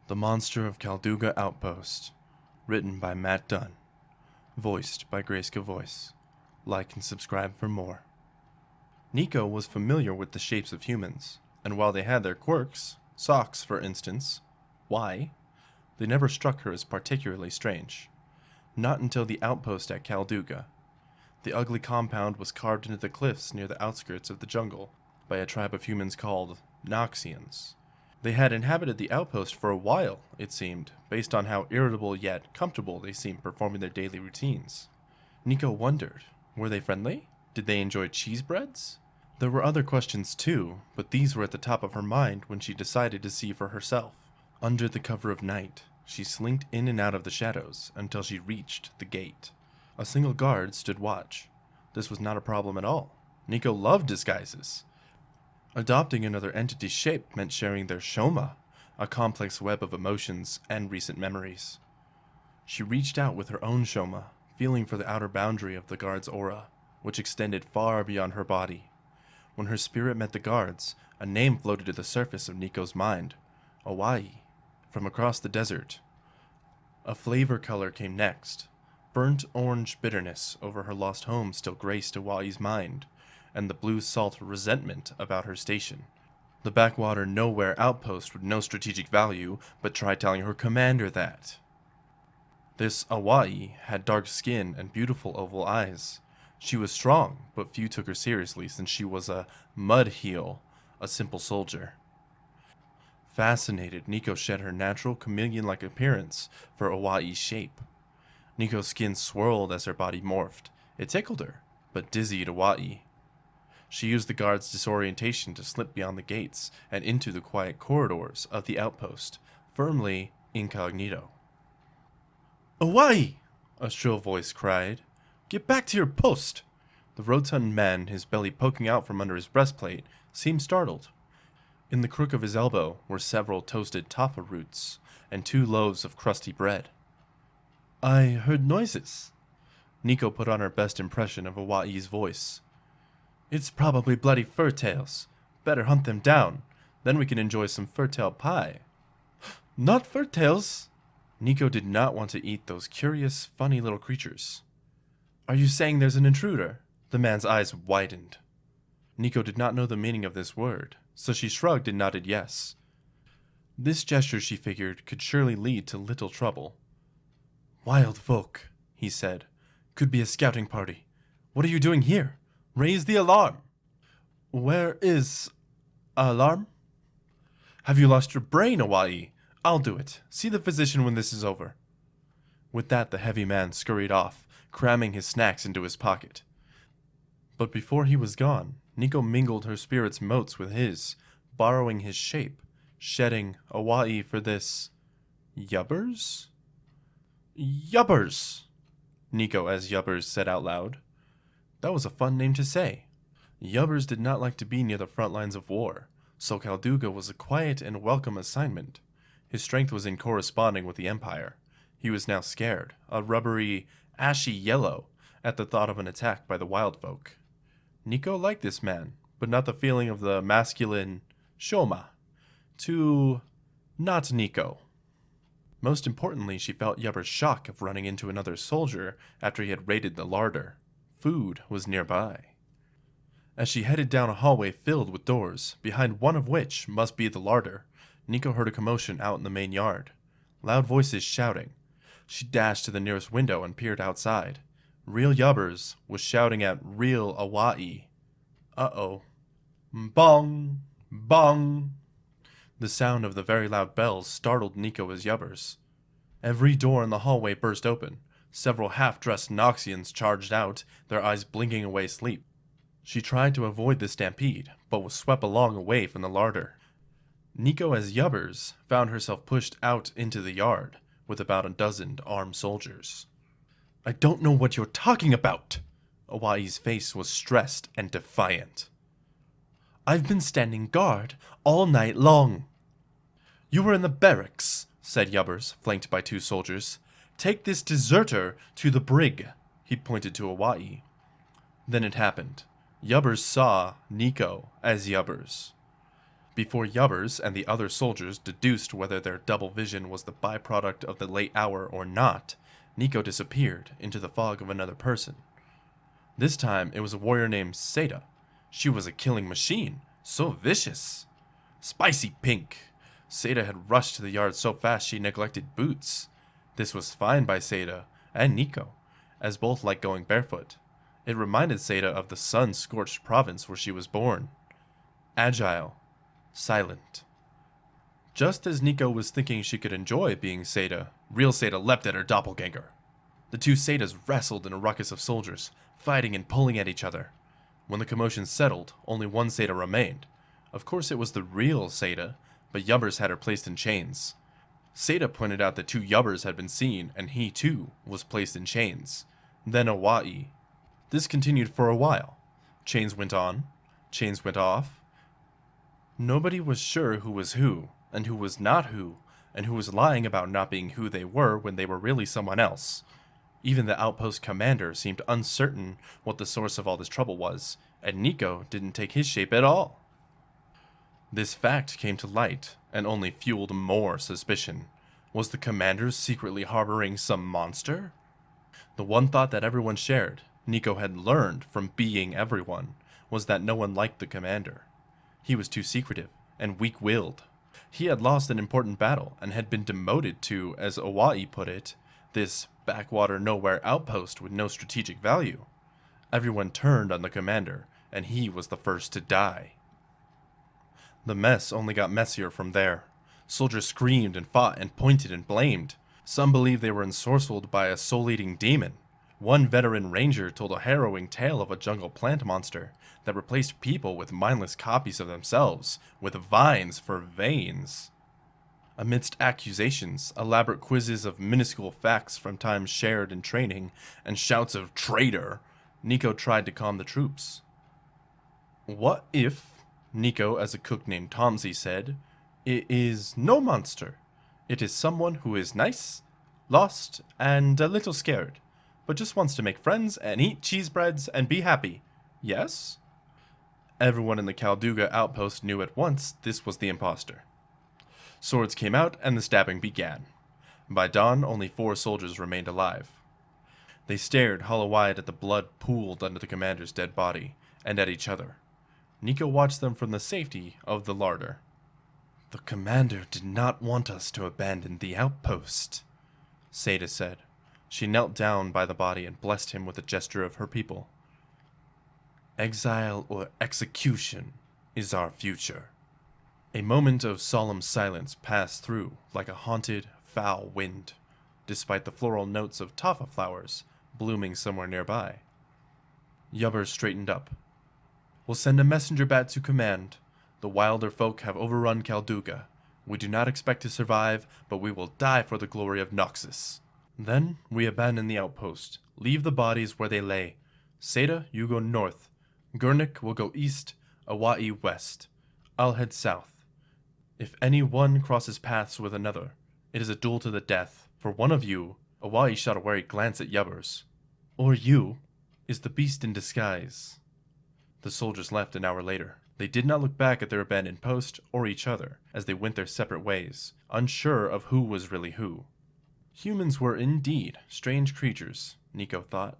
The Monster of Kalduga Outpost. Written by Matt Dunn. Voiced by Grayskavoice. Like and subscribe for more. Neeko was familiar with the shapes of humans, and while they had their quirks, socks for instance, why? They never struck her as particularly strange. Not until the outpost at Kalduga. The ugly compound was carved into the cliffs near the outskirts of the jungle by a tribe of humans called Noxians. They had inhabited the outpost for a while, it seemed, based on how irritable yet comfortable they seemed performing their daily routines. Neeko wondered, were they friendly? Did they enjoy cheese breads? There were other questions too, but these were at the top of her mind when she decided to see for herself. Under the cover of night, she slinked in and out of the shadows until she reached the gate. A single guard stood watch. This was not a problem at all. Neeko loved disguises. Adopting another entity's shape meant sharing their shoma, a complex web of emotions and recent memories. She reached out with her own shoma, feeling for the outer boundary of the guard's aura, which extended far beyond her body. When her spirit met the guard's, a name floated to the surface of Neeko's mind, Hawaii, from across the desert. A flavor color came next. Burnt orange bitterness over her lost home still graced Hawaii's mind, and the blue salt resentment about her station. The backwater nowhere outpost with no strategic value, but try telling her commander that. This Hawaii had dark skin and beautiful oval eyes. She was strong, but few took her seriously since she was a mud heel, a simple soldier. Fascinated, Neeko shed her natural chameleon-like appearance for Hawaii's shape. Neeko's skin swirled as her body morphed. It tickled her, but dizzied Hawaii. She used the guard's disorientation to slip beyond the gates and into the quiet corridors of the outpost, firmly incognito. "Hawaii!" a shrill voice cried. "Get back to your post!" The rotund man, his belly poking out from under his breastplate, seemed startled. In the crook of his elbow were several toasted tafa roots and 2 loaves of crusty bread. "I heard noises." Neeko put on her best impression of Hawaii's voice. "It's probably bloody fur-tails. Better hunt them down. Then we can enjoy some fur-tail pie." "Not fur-tails!" Neeko did not want to eat those curious, funny little creatures. "Are you saying there's an intruder?" The man's eyes widened. Neeko did not know the meaning of this word, so she shrugged and nodded yes. This gesture, she figured, could surely lead to little trouble. "Wild folk," he said. "Could be a scouting party. What are you doing here? Raise the alarm!" "Where is... alarm?" "Have you lost your brain, Hawaii? I'll do it. See the physician when this is over." With that, the heavy man scurried off, cramming his snacks into his pocket. But before he was gone, Neeko mingled her spirit's motes with his, borrowing his shape, shedding Hawaii for this... Yubbers? "Yubbers!" Neeko as Yubbers said out loud. That was a fun name to say. Yubbers did not like to be near the front lines of war, so Kalduga was a quiet and welcome assignment. His strength was in corresponding with the Empire. He was now scared, a rubbery, ashy yellow, at the thought of an attack by the wild folk. Neeko liked this man, but not the feeling of the masculine shoma. Too... not Neeko. Most importantly, she felt Yubber's shock of running into another soldier after he had raided the larder. Food was nearby. As she headed down a hallway filled with doors, behind one of which must be the larder, Neeko heard a commotion out in the main yard. Loud voices shouting. She dashed to the nearest window and peered outside. Real Yubbers was shouting at real Hawaii. Uh-oh. Bong! Bong! The sound of the very loud bells startled Neeko as Yubbers. Every door in the hallway burst open. Several half-dressed Noxians charged out, their eyes blinking away sleep. She tried to avoid the stampede, but was swept along away from the larder. Neeko as Yubbers found herself pushed out into the yard, with about a dozen armed soldiers. "I don't know what you're talking about!" Hawaii's face was stressed and defiant. "I've been standing guard all night long." "You were in the barracks," said Yubbers, flanked by 2 soldiers. "Take this deserter to the brig." He pointed to Hawaii. Then it happened. Yubbers saw Neeko as Yubbers. Before Yubbers and the other soldiers deduced whether their double vision was the byproduct of the late hour or not, Neeko disappeared into the fog of another person. This time it was a warrior named Seda. She was a killing machine, so vicious. Spicy pink. Seda had rushed to the yard so fast she neglected boots. This was fine by Seda and Neeko, as both liked going barefoot. It reminded Seda of the sun-scorched province where she was born. Agile. Silent. Just as Neeko was thinking she could enjoy being Seda, real Seda leapt at her doppelganger. The two Sedas wrestled in a ruckus of soldiers, fighting and pulling at each other. When the commotion settled, only one Seda remained. Of course it was the real Seda, but Yubbers had her placed in chains. Seda pointed out that two Yubbers had been seen, and he too was placed in chains. Then Awai. This continued for a while. Chains went on, chains went off. Nobody was sure who was who, and who was not who, and who was lying about not being who they were when they were really someone else. Even the outpost commander seemed uncertain what the source of all this trouble was, and Neeko didn't take his shape at all. This fact came to light, and only fueled more suspicion. Was the commander secretly harboring some monster? The one thought that everyone shared, Neeko had learned from being everyone, was that no one liked the commander. He was too secretive and weak-willed. He had lost an important battle and had been demoted to, as Awai put it, this backwater nowhere outpost with no strategic value. Everyone turned on the commander, and he was the first to die. The mess only got messier from there. Soldiers screamed and fought and pointed and blamed. Some believed they were ensorcelled by a soul-eating demon. One veteran ranger told a harrowing tale of a jungle plant monster that replaced people with mindless copies of themselves, with vines for veins. Amidst accusations, elaborate quizzes of minuscule facts from times shared in training, and shouts of traitor, Neeko tried to calm the troops. What if, Neeko, as a cook named Tomsy said, it is no monster. It is someone who is nice, lost, and a little scared, but just wants to make friends and eat cheese breads and be happy. Yes? Everyone in the Kalduga outpost knew at once this was the imposter. Swords came out and the stabbing began. By dawn, only 4 soldiers remained alive. They stared hollow-eyed at the blood pooled under the commander's dead body, and at each other. Neeko watched them from the safety of the larder. The commander did not want us to abandon the outpost, Seda said. She knelt down by the body and blessed him with a gesture of her people. Exile or execution is our future. A moment of solemn silence passed through like a haunted, foul wind, despite the floral notes of tafa flowers blooming somewhere nearby. Yubbers straightened up. We'll send a messenger bat to command. The wilder folk have overrun Kalduga. We do not expect to survive, but we will die for the glory of Noxus. Then we abandon the outpost, leave the bodies where they lay. Seda, you go north. Gurnik will go east, Awai west. I'll head south. If any one crosses paths with another, it is a duel to the death. For one of you, Awai shot a wary glance at Yubbers, or you, is the beast in disguise. The soldiers left an hour later. They did not look back at their abandoned post or each other as they went their separate ways, unsure of who was really who. Humans were indeed strange creatures, Neeko thought.